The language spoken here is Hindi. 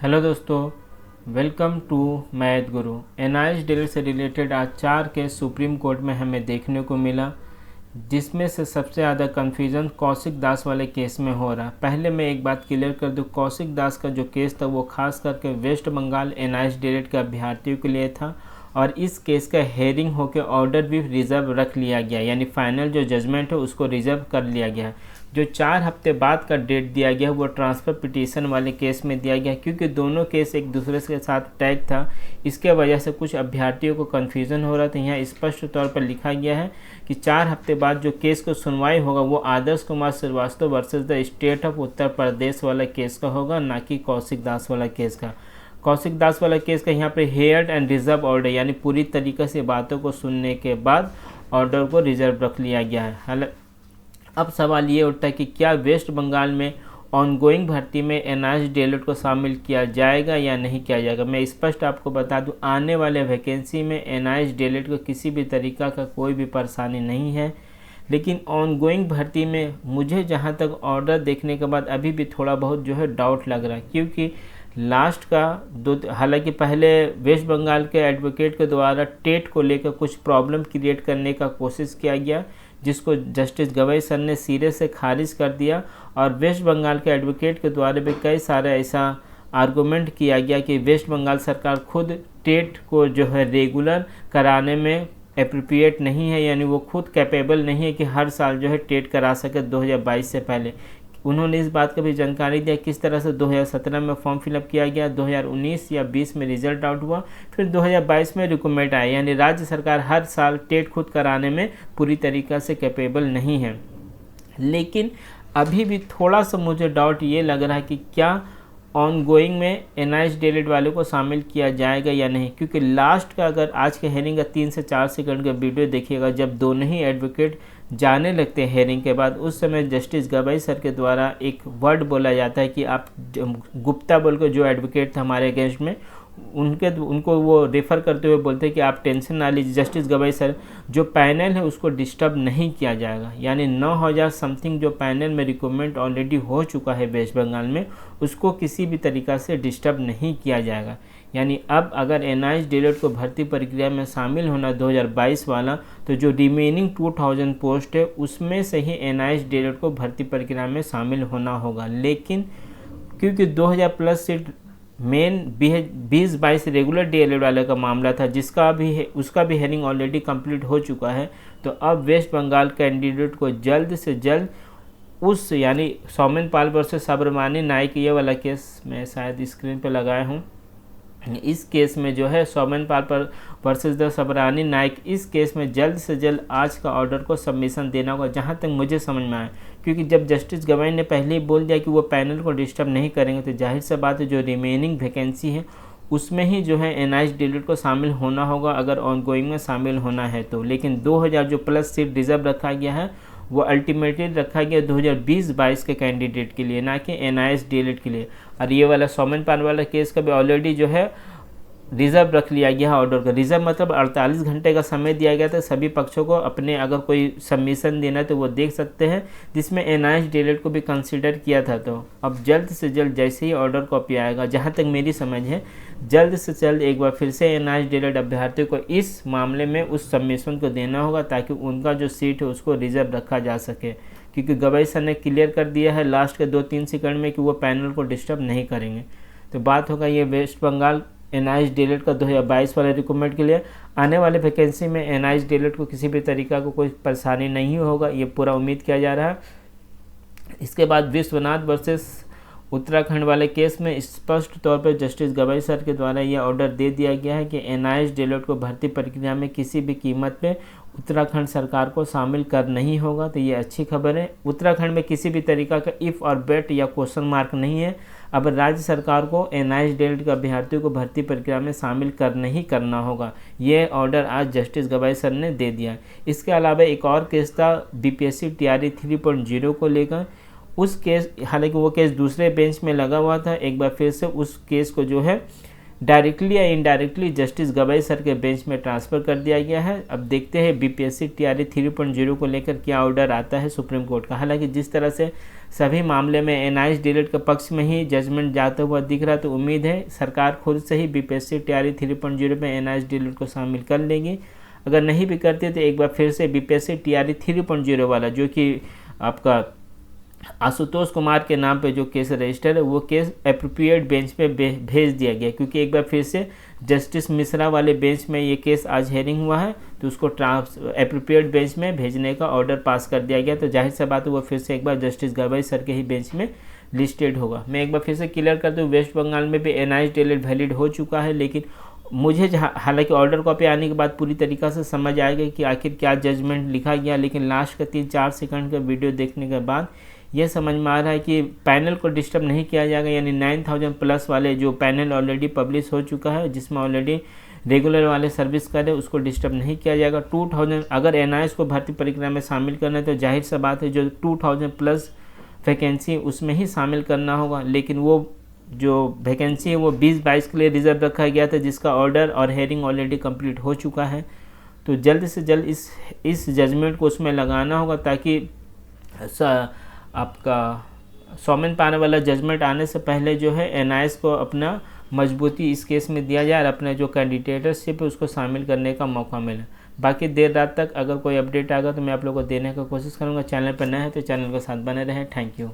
हेलो दोस्तों, welcome to math Guru. NIS deal से रिलेटेड आज 4 केस सुप्रीम कोर्ट में हमें देखने को मिला, जिसमें से सबसे ज़्यादा कन्फ्यूज़न कौशिक दास वाले केस में हो रहा है। पहले मैं एक बात क्लियर कर दूं, कौशिक दास का जो केस था वो खास करके वेस्ट बंगाल एनआईएस डील के अभ्यर्थियों के लिए था और इस केस का हेयरिंग होकर ऑर्डर भी रिजर्व रख लिया गया, यानी फाइनल जो जजमेंट है उसको रिजर्व कर लिया गया है। जो 4 हफ्ते बाद का डेट दिया गया वो ट्रांसफ़र पिटीशन वाले केस में दिया गया, क्योंकि दोनों केस एक दूसरे के साथ टैग था। इसके वजह से कुछ अभ्यर्थियों को कन्फ्यूज़न हो रहा था। यहाँ स्पष्ट तौर पर लिखा गया है कि 4 हफ्ते बाद जो केस को सुनवाई होगा वो Adarsh Kumar Srivastava versus the state of Uttar Pradesh वाला केस का होगा, ना कि कौशिक दास वाला केस का। कौशिक दास वाला केस का यहाँ पे हेयर्ड एंड रिजर्व ऑर्डर, यानी पूरी तरीके से बातों को सुनने के बाद ऑर्डर को रिजर्व रख लिया गया है। अब सवाल ये उठता है कि क्या वेस्ट बंगाल में ऑनगोइंग भर्ती में एनआईएस डीएलएड को शामिल किया जाएगा या नहीं किया जाएगा। मैं स्पष्ट आपको बता दूं, आने वाले वैकेंसी में एनआईएस डीएलएड को किसी भी तरीका का कोई भी परेशानी नहीं है, लेकिन ऑनगोइंग भर्ती में मुझे जहां तक ऑर्डर देखने के बाद अभी भी थोड़ा बहुत जो है डाउट लग रहा है, क्योंकि लास्ट का हालांकि पहले वेस्ट बंगाल के एडवोकेट के द्वारा टेट को लेकर कुछ प्रॉब्लम क्रिएट करने का कोशिश किया गया, जिसको जस्टिस गवई सर ने सिरे से खारिज कर दिया। और वेस्ट बंगाल के एडवोकेट के द्वारा भी कई सारे ऐसा आर्गूमेंट किया गया कि वेस्ट बंगाल सरकार खुद टेट को जो है रेगुलर कराने में एप्रोप्रिएट नहीं है, यानी वो खुद कैपेबल नहीं है कि हर साल जो है टेट करा सके 2022 से पहले। उन्होंने इस बात का भी जानकारी दिया किस तरह से 2017 में फॉर्म फिलअप किया गया, 2019 या 20 में रिजल्ट आउट हुआ, फिर 2022 में रिक्रूटमेंट आया, यानी राज्य सरकार हर साल टेट खुद कराने में पूरी तरीक़ा से कैपेबल नहीं है। लेकिन अभी भी थोड़ा सा मुझे डाउट ये लग रहा है कि क्या ऑनगोइंग में एनआईएस डीएलएड वालों को शामिल किया जाएगा या नहीं, क्योंकि लास्ट का अगर आज के हेयरिंग का 3 से 4 सेकंड का वीडियो देखिएगा, जब दोनों ही एडवोकेट जाने लगते हैं हेयरिंग के बाद, उस समय जस्टिस गवई सर के द्वारा एक वर्ड बोला जाता है कि आप गुप्ता बोल कर जो एडवोकेट थे हमारे अगेंस्ट में, उनको वो रेफ़र करते हुए बोलते हैं कि आप टेंशन ना लीजिए जस्टिस गवई सर, जो पैनल है उसको डिस्टर्ब नहीं किया जाएगा। यानी 9000 समथिंग जो पैनल में रिक्रूटमेंट ऑलरेडी हो चुका है वेस्ट बंगाल में, उसको किसी भी तरीक़ा से डिस्टर्ब नहीं किया जाएगा। यानी अब अगर एनआईएस डीएलएड को भर्ती प्रक्रिया में शामिल होना 2022 वाला, तो जो रिमेनिंग 2000 पोस्ट है उसमें से ही एनआईएस डीएलएड को भर्ती प्रक्रिया में शामिल होना होगा। लेकिन क्योंकि 2000 plus seat main 2022 regular DElEd वाले का मामला था, उसका भी हेयरिंग ऑलरेडी कंप्लीट हो चुका है, तो अब वेस्ट बंगाल कैंडिडेट को जल्द से जल्द उस यानी सौमेन पाल वर्सेस सबरमानी नाइक, ये वाला केस मैं शायद स्क्रीन पर लगाया हूँ, इस केस में जो है सौमेन पाल पर वर्सेस द सबरानी नाइक, इस केस में जल्द से जल्द आज का ऑर्डर को सबमिशन देना होगा, जहां तक मुझे समझ में आया। क्योंकि जब जस्टिस गवई ने पहले ही बोल दिया कि वो पैनल को डिस्टर्ब नहीं करेंगे, तो जाहिर सा बात है जो रिमेनिंग वैकेंसी है उसमें ही जो है एनआईएस डीएलएड को शामिल होना होगा, अगर ऑनगोइंग में शामिल होना है तो। लेकिन 2000 जो प्लस सीट रिजर्व रखा गया है वो अल्टीमेटली रखा गया 2020-22 के कैंडिडेट के लिए, ना कि एनआईएस डीएलएड के लिए। और ये वाला सौमेन पाल वाला केस का भी ऑलरेडी जो है रिजर्व रख लिया गया है ऑर्डर का। रिजर्व मतलब 48 घंटे का समय दिया गया था सभी पक्षों को अपने अगर कोई सबमिशन देना है तो वो देख सकते हैं, जिसमें एनआईएस डीएलएड को भी कंसीडर किया था। तो अब जल्द से जल्द जैसे ही ऑर्डर कॉपी आएगा, जहां तक मेरी समझ है, जल्द से जल्द एक बार फिर से एनआईएस डीएलएड अभ्यर्थियों को इस मामले में उस सबमिशन को देना होगा, ताकि उनका जो सीट है उसको रिजर्व रखा जा सके। क्योंकि गवई सर ने क्लियर कर दिया है लास्ट के 2-3 सेकंड में कि वो पैनल को डिस्टर्ब नहीं करेंगे। तो बात होगा ये वेस्ट बंगाल एनआईएस डीएलएड का 2022 वाले रिक्रूटमेंट के लिए। आने वाले वैकेंसी में एनआईएस डीएलएड को किसी भी तरीका को कोई परेशानी नहीं होगा, ये पूरा उम्मीद किया जा रहा है। इसके बाद विश्वनाथ वर्सेस उत्तराखंड वाले केस में स्पष्ट तौर पर जस्टिस गवई सर के द्वारा यह ऑर्डर दे दिया गया है कि एनआईएस डीएलएड को भर्ती प्रक्रिया में किसी भी कीमत पे उत्तराखंड सरकार को शामिल कर नहीं होगा। तो ये अच्छी खबर है। उत्तराखंड में किसी भी तरीका का इफ़ और बेट या क्वेश्चन मार्क नहीं है। अब राज्य सरकार को एनआईएस डीएलएड के अभ्यर्थियों को भर्ती प्रक्रिया में शामिल करना होगा। ये ऑर्डर आज जस्टिस गवई सर ने दे दिया। इसके अलावा एक और केस था बीपीएससी टीआरई 3.0 को लेकर। उस केस, हालांकि वो केस दूसरे बेंच में लगा हुआ था, एक बार फिर से उस केस को जो है डायरेक्टली या इनडायरेक्टली जस्टिस गवई सर के बेंच में ट्रांसफ़र कर दिया गया है। अब देखते हैं बीपीएससी टीआरई 3.0 को लेकर क्या ऑर्डर आता है सुप्रीम कोर्ट का। हालांकि जिस तरह से सभी मामले में एनआईएस डीएलएड के पक्ष में ही जजमेंट जाता हुआ दिख रहा। तो उम्मीद है सरकार खुद से ही बीपीएससी टीआरई 3.0 में एनआईएस डीएलएड को शामिल कर लेंगी। अगर नहीं भी करते तो एक बार फिर से बीपीएससी टीआरई 3.0 वाला जो कि आपका आशुतोष कुमार के नाम पे जो केस रजिस्टर है वो केस एप्रोप्रिएट बेंच पे भेज दिया गया, क्योंकि एक बार फिर से जस्टिस मिश्रा वाले बेंच में ये केस आज हेयरिंग हुआ है, तो उसको एप्रोप्रिएट बेंच में भेजने का ऑर्डर पास कर दिया गया। तो जाहिर सा बात है वो फिर से एक बार जस्टिस गवाई सर के ही बेंच में लिस्टेड होगा। मैं एक बार फिर से क्लियर कर दूँ, वेस्ट बंगाल में भी एनआईएस डीएलएड वैलिड हो चुका है, लेकिन मुझे हालांकि ऑर्डर कॉपी आने के बाद पूरी तरीक़ा से समझ आएगा कि आखिर क्या जजमेंट लिखा गया, लेकिन लास्ट का 3-4 सेकंड का वीडियो देखने के बाद यह समझ में आ रहा है कि पैनल को डिस्टर्ब नहीं किया जाएगा। यानी 9000 प्लस वाले जो पैनल ऑलरेडी पब्लिश हो चुका है, जिसमें ऑलरेडी रेगुलर वाले सर्विस कर रहे, उसको डिस्टर्ब नहीं किया जाएगा। 2000 अगर एनआईएस को भर्ती प्रक्रिया में शामिल करना है तो जाहिर सा बात है जो 2000 प्लस वैकेंसी उसमें ही शामिल करना होगा, लेकिन वो जो वैकेंसी है वो 2022 के लिए रिजर्व रखा गया था, जिसका ऑर्डर और हेयरिंग ऑलरेडी कंप्लीट हो चुका है। तो जल्द से जल्द इस जजमेंट को उसमें लगाना होगा, ताकि आपका सौमेन पाने वाला जजमेंट आने से पहले जो है एनआईएस को अपना मजबूती इस केस में दिया जाए और अपने जो कैंडिडेटशिप है उसको शामिल करने का मौका मिले। बाकी देर रात तक अगर कोई अपडेट आएगा तो मैं आप लोगों को देने का कोशिश करूँगा। चैनल पर नए हैं तो चैनल के साथ बने रहें। Thank you.